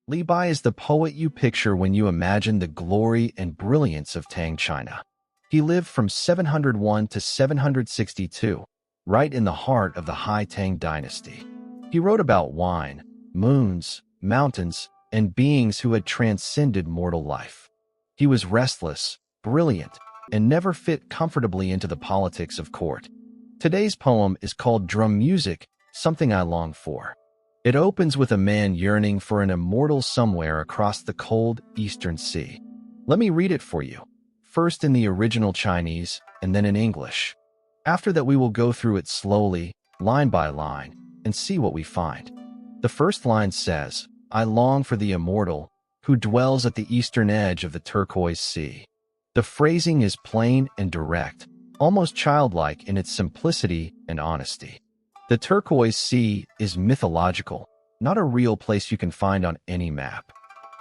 Li Bai is the poet you picture when you imagine the glory and brilliance of Tang, China. He lived from 701 to 762, right in the heart of the High Tang dynasty. He wrote about wine, moons, mountains, and beings who had transcended mortal life. He was restless, brilliant, and never fit comfortably into the politics of court. Today's poem is called Drum Music, Something I Long For. It opens with a man yearning for an immortal somewhere across the cold eastern sea. Let me read it for you, first in the original Chinese and then in English. After that, we will go through it slowly, line by line, and see what we find. The first line says, I long for the immortal, who dwells at the eastern edge of the turquoise sea. The phrasing is plain and direct, almost childlike in its simplicity and honesty. The turquoise sea is mythological, not a real place you can find on any map.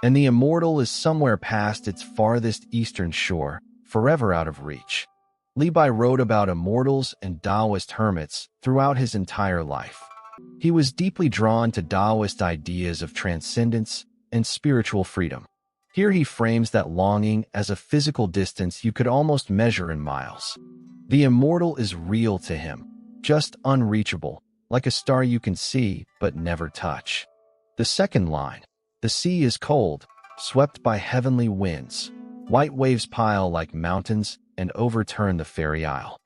And the immortal is somewhere past its farthest eastern shore, forever out of reach. Li Bai wrote about immortals and Taoist hermits throughout his entire life. He was deeply drawn to Taoist ideas of transcendence and spiritual freedom. Here he frames that longing as a physical distance you could almost measure in miles. The immortal is real to him, just unreachable, like a star you can see but never touch. The second line, the sea is cold, swept by heavenly winds. White waves pile like mountains and overturn the fairy isle.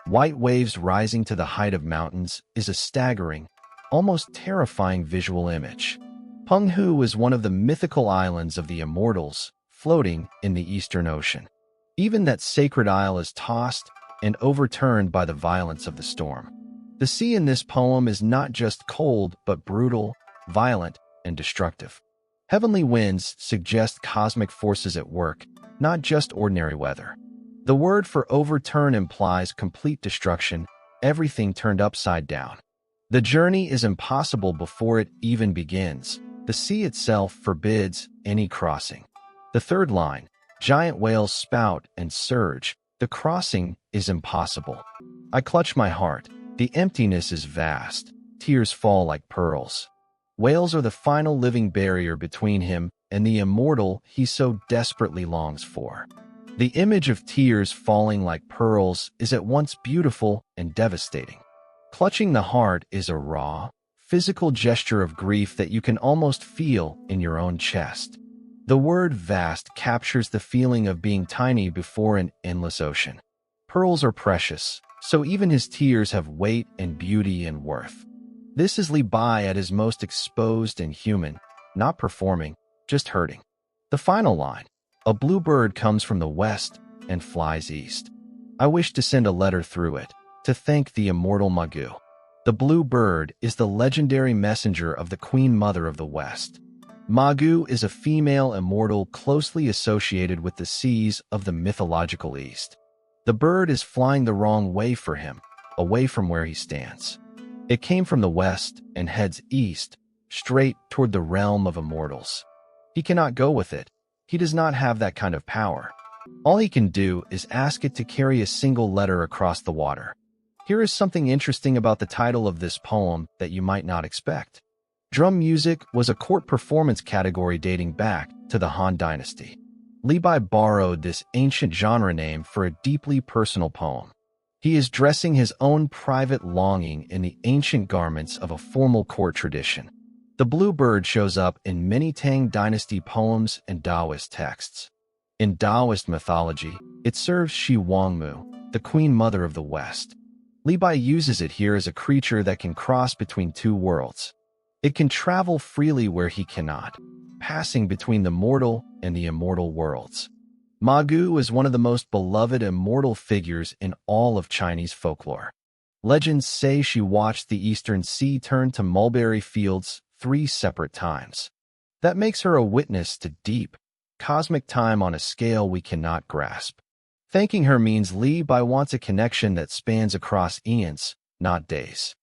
White waves rising to the height of mountains is a staggering, almost terrifying visual image. Penghu is one of the mythical islands of the immortals, floating in the Eastern Ocean. Even that sacred isle is tossed and overturned by the violence of the storm. The sea in this poem is not just cold, but brutal, violent, and destructive. Heavenly winds suggest cosmic forces at work, not just ordinary weather. The word for overturn implies complete destruction, everything turned upside down. The journey is impossible before it even begins. The sea itself forbids any crossing. The third line, giant whales spout and surge. The crossing is impossible. I clutch my heart. The emptiness is vast. Tears fall like pearls. Whales are the final living barrier between him and the immortal he so desperately longs for. The image of tears falling like pearls is at once beautiful and devastating. Clutching the heart is a raw, physical gesture of grief that you can almost feel in your own chest. The word vast captures the feeling of being tiny before an endless ocean. Pearls are precious, so even his tears have weight and beauty and worth. This is Li Bai at his most exposed and human, not performing, just hurting. The final line, a blue bird comes from the west and flies east. I wish to send a letter through it, to thank the immortal Magu. The blue bird is the legendary messenger of the Queen Mother of the West. Magu is a female immortal closely associated with the seas of the mythological East. The bird is flying the wrong way for him, away from where he stands. It came from the west and heads east, straight toward the realm of immortals. He cannot go with it. He does not have that kind of power. All he can do is ask it to carry a single letter across the water. Here is something interesting about the title of this poem that you might not expect. Drum music was a court performance category dating back to the Han Dynasty. Li Bai borrowed this ancient genre name for a deeply personal poem. He is dressing his own private longing in the ancient garments of a formal court tradition. The blue bird shows up in many Tang Dynasty poems and Taoist texts. In Taoist mythology, it serves Shi Wangmu, the Queen Mother of the West. Li Bai uses it here as a creature that can cross between two worlds. It can travel freely where he cannot, passing between the mortal and the immortal worlds. Magu is one of the most beloved immortal figures in all of Chinese folklore. Legends say she watched the eastern sea turn to mulberry fields 3 separate times. That makes her a witness to deep, cosmic time on a scale we cannot grasp. Thanking her means Li Bai wants a connection that spans across eons, not days.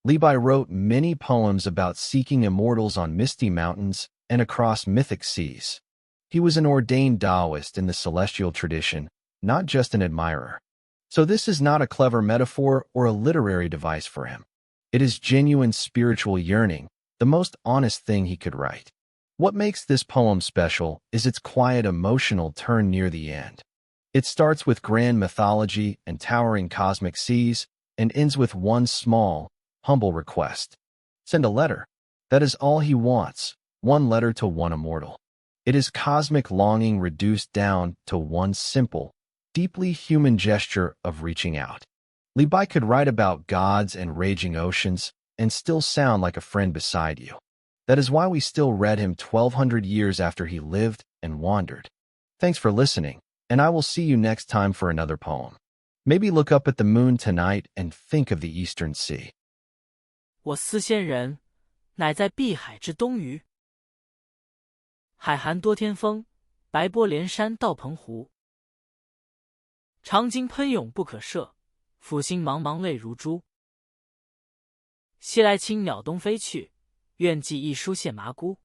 Li Bai wrote many poems about seeking immortals on misty mountains and across mythic seas. He was an ordained Taoist in the celestial tradition, not just an admirer. So this is not a clever metaphor or a literary device for him. It is genuine spiritual yearning, the most honest thing he could write. What makes this poem special is its quiet emotional turn near the end. It starts with grand mythology and towering cosmic seas and ends with one small, humble request. Send a letter. That is all he wants, one letter to one immortal. It is cosmic longing reduced down to one simple, deeply human gesture of reaching out. Li Bai could write about gods and raging oceans and still sound like a friend beside you. That is why we still read him 1,200 years after he lived and wandered. Thanks for listening, and I will see you next time for another poem. Maybe look up at the moon tonight and think of the eastern sea. 我思仙人，乃在碧海之东隅。海寒多天风，白波连山倒蓬壶。长鲸喷涌不可涉，抚心茫茫泪如珠。西来青鸟东飞去，愿寄一书谢麻姑。